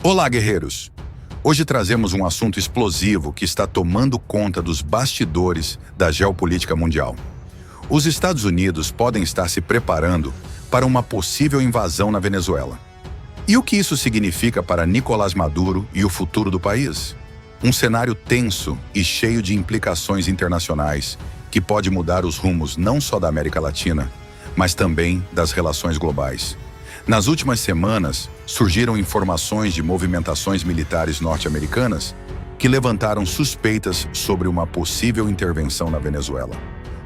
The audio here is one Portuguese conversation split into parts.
Olá, guerreiros! Hoje trazemos um assunto explosivo que está tomando conta dos bastidores da geopolítica mundial. Os Estados Unidos podem estar se preparando para uma possível invasão na Venezuela. E o que isso significa para Nicolás Maduro e o futuro do país? Um cenário tenso e cheio de implicações internacionais que pode mudar os rumos não só da América Latina, mas também das relações globais. Nas últimas semanas, surgiram informações de movimentações militares norte-americanas que levantaram suspeitas sobre uma possível intervenção na Venezuela.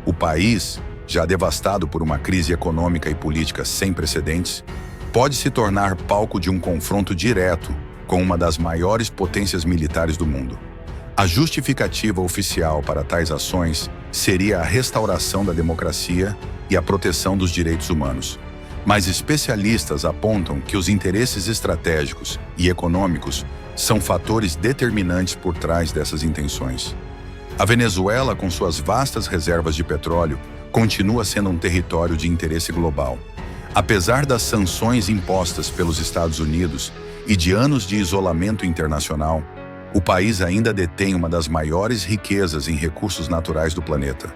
O país, já devastado por uma crise econômica e política sem precedentes, pode se tornar palco de um confronto direto com uma das maiores potências militares do mundo. A justificativa oficial para tais ações seria a restauração da democracia e a proteção dos direitos humanos. Mas especialistas apontam que os interesses estratégicos e econômicos são fatores determinantes por trás dessas intenções. A Venezuela, com suas vastas reservas de petróleo, continua sendo um território de interesse global. Apesar das sanções impostas pelos Estados Unidos e de anos de isolamento internacional, o país ainda detém uma das maiores riquezas em recursos naturais do planeta.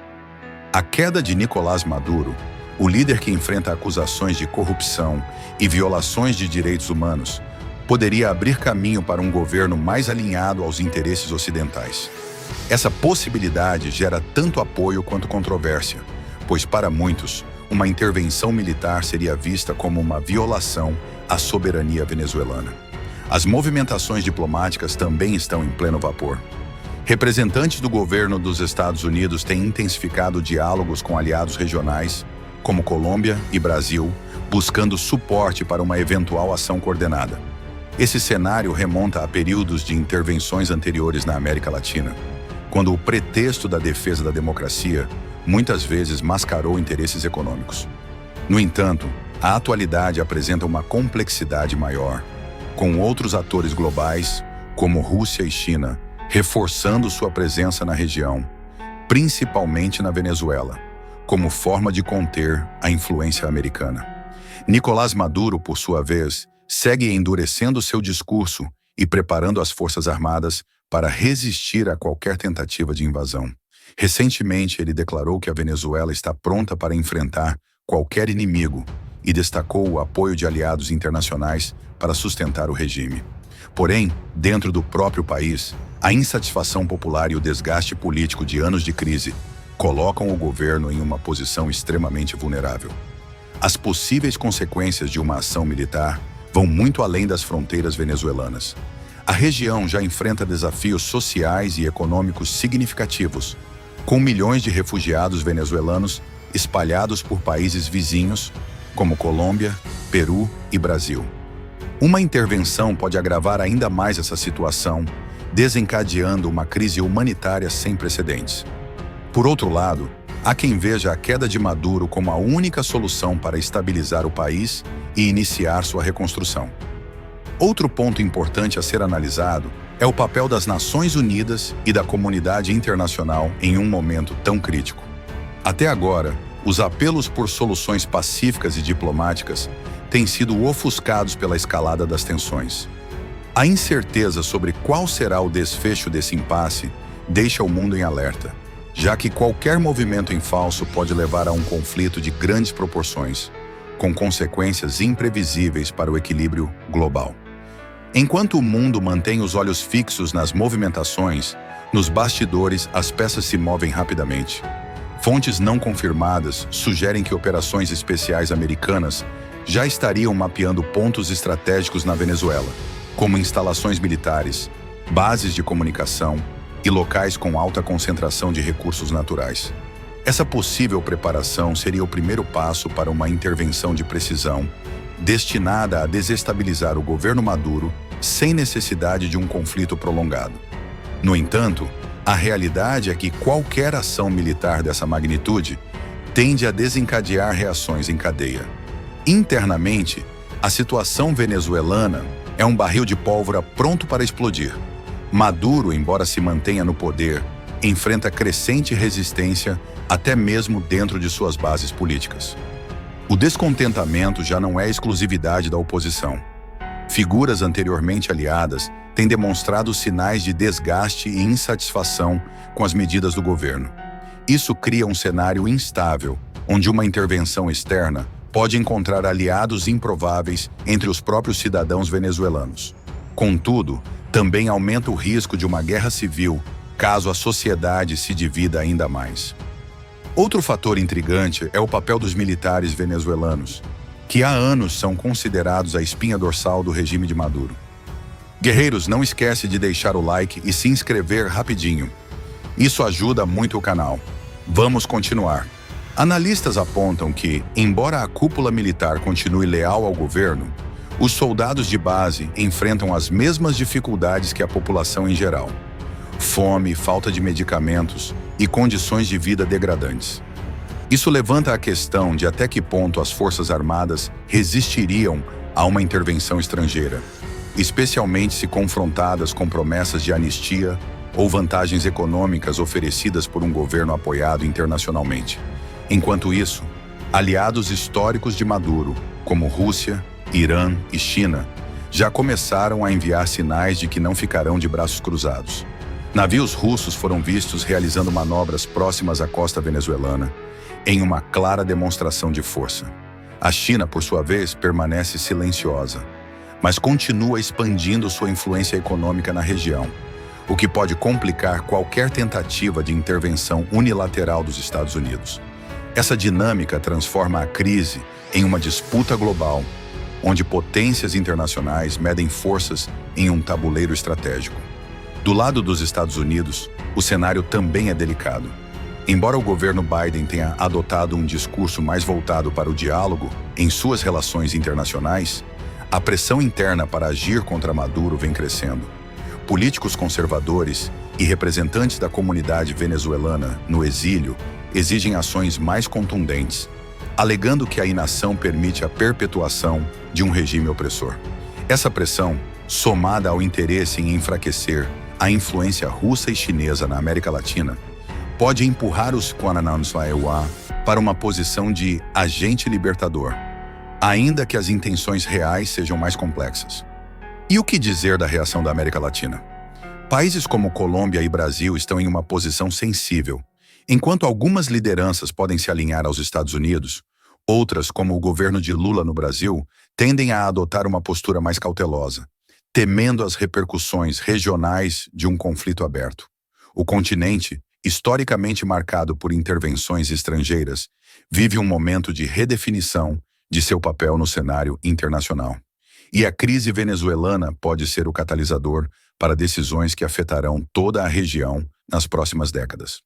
A queda de Nicolás Maduro, o líder que enfrenta acusações de corrupção e violações de direitos humanos, poderia abrir caminho para um governo mais alinhado aos interesses ocidentais. Essa possibilidade gera tanto apoio quanto controvérsia, pois para muitos, uma intervenção militar seria vista como uma violação à soberania venezuelana. As movimentações diplomáticas também estão em pleno vapor. Representantes do governo dos Estados Unidos têm intensificado diálogos com aliados regionais, como Colômbia e Brasil, buscando suporte para uma eventual ação coordenada. Esse cenário remonta a períodos de intervenções anteriores na América Latina, quando o pretexto da defesa da democracia muitas vezes mascarou interesses econômicos. No entanto, a atualidade apresenta uma complexidade maior, com outros atores globais, como Rússia e China, reforçando sua presença na região, principalmente na Venezuela, como forma de conter a influência americana. Nicolás Maduro, por sua vez, segue endurecendo seu discurso e preparando as Forças Armadas para resistir a qualquer tentativa de invasão. Recentemente, ele declarou que a Venezuela está pronta para enfrentar qualquer inimigo e destacou o apoio de aliados internacionais para sustentar o regime. Porém, dentro do próprio país, a insatisfação popular e o desgaste político de anos de crise colocam o governo em uma posição extremamente vulnerável. As possíveis consequências de uma ação militar vão muito além das fronteiras venezuelanas. A região já enfrenta desafios sociais e econômicos significativos, com milhões de refugiados venezuelanos espalhados por países vizinhos, como Colômbia, Peru e Brasil. Uma intervenção pode agravar ainda mais essa situação, desencadeando uma crise humanitária sem precedentes. Por outro lado, há quem veja a queda de Maduro como a única solução para estabilizar o país e iniciar sua reconstrução. Outro ponto importante a ser analisado é o papel das Nações Unidas e da comunidade internacional em um momento tão crítico. Até agora, os apelos por soluções pacíficas e diplomáticas têm sido ofuscados pela escalada das tensões. A incerteza sobre qual será o desfecho desse impasse deixa o mundo em alerta, já que qualquer movimento em falso pode levar a um conflito de grandes proporções, com consequências imprevisíveis para o equilíbrio global. Enquanto o mundo mantém os olhos fixos nas movimentações, nos bastidores as peças se movem rapidamente. Fontes não confirmadas sugerem que operações especiais americanas já estariam mapeando pontos estratégicos na Venezuela, como instalações militares, bases de comunicação e locais com alta concentração de recursos naturais. Essa possível preparação seria o primeiro passo para uma intervenção de precisão, destinada a desestabilizar o governo Maduro sem necessidade de um conflito prolongado. No entanto, a realidade é que qualquer ação militar dessa magnitude tende a desencadear reações em cadeia. Internamente, a situação venezuelana é um barril de pólvora pronto para explodir. Maduro, embora se mantenha no poder, enfrenta crescente resistência até mesmo dentro de suas bases políticas. O descontentamento já não é exclusividade da oposição. Figuras anteriormente aliadas têm demonstrado sinais de desgaste e insatisfação com as medidas do governo. Isso cria um cenário instável, onde uma intervenção externa pode encontrar aliados improváveis entre os próprios cidadãos venezuelanos. Contudo, também aumenta o risco de uma guerra civil caso a sociedade se divida ainda mais. Outro fator intrigante é o papel dos militares venezuelanos, que há anos são considerados a espinha dorsal do regime de Maduro. Guerreiros, não esquece de deixar o like e se inscrever rapidinho. Isso ajuda muito o canal. Vamos continuar. Analistas apontam que, embora a cúpula militar continue leal ao governo, os soldados de base enfrentam as mesmas dificuldades que a população em geral: fome, falta de medicamentos e condições de vida degradantes. Isso levanta a questão de até que ponto as Forças Armadas resistiriam a uma intervenção estrangeira, especialmente se confrontadas com promessas de anistia ou vantagens econômicas oferecidas por um governo apoiado internacionalmente. Enquanto isso, aliados históricos de Maduro, como Rússia, Irã e China, já começaram a enviar sinais de que não ficarão de braços cruzados. Navios russos foram vistos realizando manobras próximas à costa venezuelana, em uma clara demonstração de força. A China, por sua vez, permanece silenciosa, mas continua expandindo sua influência econômica na região, o que pode complicar qualquer tentativa de intervenção unilateral dos Estados Unidos. Essa dinâmica transforma a crise em uma disputa global, onde potências internacionais medem forças em um tabuleiro estratégico. Do lado dos Estados Unidos, o cenário também é delicado. Embora o governo Biden tenha adotado um discurso mais voltado para o diálogo em suas relações internacionais, a pressão interna para agir contra Maduro vem crescendo. Políticos conservadores e representantes da comunidade venezuelana no exílio exigem ações mais contundentes, alegando que a inação permite a perpetuação de um regime opressor. Essa pressão, somada ao interesse em enfraquecer a influência russa e chinesa na América Latina, pode empurrar os Kuanananswaiwa para uma posição de agente libertador, ainda que as intenções reais sejam mais complexas. E o que dizer da reação da América Latina? Países como Colômbia e Brasil estão em uma posição sensível. Enquanto algumas lideranças podem se alinhar aos Estados Unidos, outras, como o governo de Lula no Brasil, tendem a adotar uma postura mais cautelosa, temendo as repercussões regionais de um conflito aberto. O continente, historicamente marcado por intervenções estrangeiras, vive um momento de redefinição de seu papel no cenário internacional. E a crise venezuelana pode ser o catalisador para decisões que afetarão toda a região nas próximas décadas.